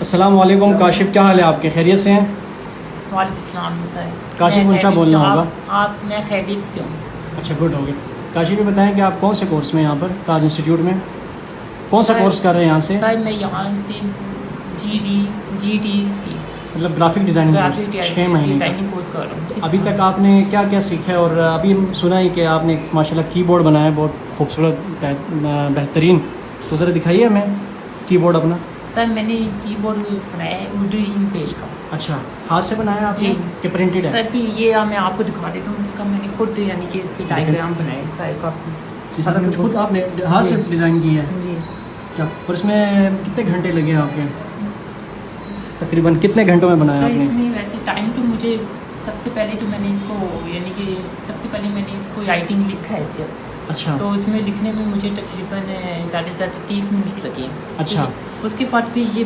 अस्सलाम वालेकुम काशिफ, क्या हाल है आपके? खैरियत से हैं? वालेकुम सलाम सर। काशिफ मुंशा बोलना होगा। आप मैं खैरियत से हूँ। अच्छा, गुड हो गया। काशिफ ये बताएं कि आप कौन से कोर्स में यहाँ पर ताज इंस्टीट्यूट में कौन सा कोर्स कर रहे हैं यहाँ से? सर मैं यहाँ से GDC मतलब ग्राफिक डिज़ाइनिंग कोर्स 6 महीने डिज़ाइनिंग कोर्स कर रहा हूँ। का। अभी तक आपने क्या क्या सीखा है? और अभी सुना है कि आपने माशाल्लाह कीबोर्ड बनाया है, बहुत खूबसूरत बेहतरीन। तो ज़रा दिखाइए हमें कीबोर्ड अपना। सर मैंने कीबोर्ड बनाया है उर्दू इंक पेज का। अच्छा, हाथ से बनाया आपने कि प्रिंटेड है? सर कि ये मैं आपको दिखा देता हूँ, इसका मैंने खुद यानी कि इसकी डायग्राम बनाया है सर का। सारा कुछ खुद आपने हाथ से डिज़ाइन किया है? जी। क्या? और इसमें कितने घंटे लगे आपके? तकरीबन कितने घंटों में बनाया सर आपने? इसमें वैसे टाइम तो मुझे सबसे पहले तो मैंने इसको यानी कि सबसे पहले मैंने इसको राइटिंग लिखा है इसे। अच्छा। तो उसमें लिखने में मुझे तकरीबन 30 मिनट लगे। अच्छा। उसके बाद फिर ये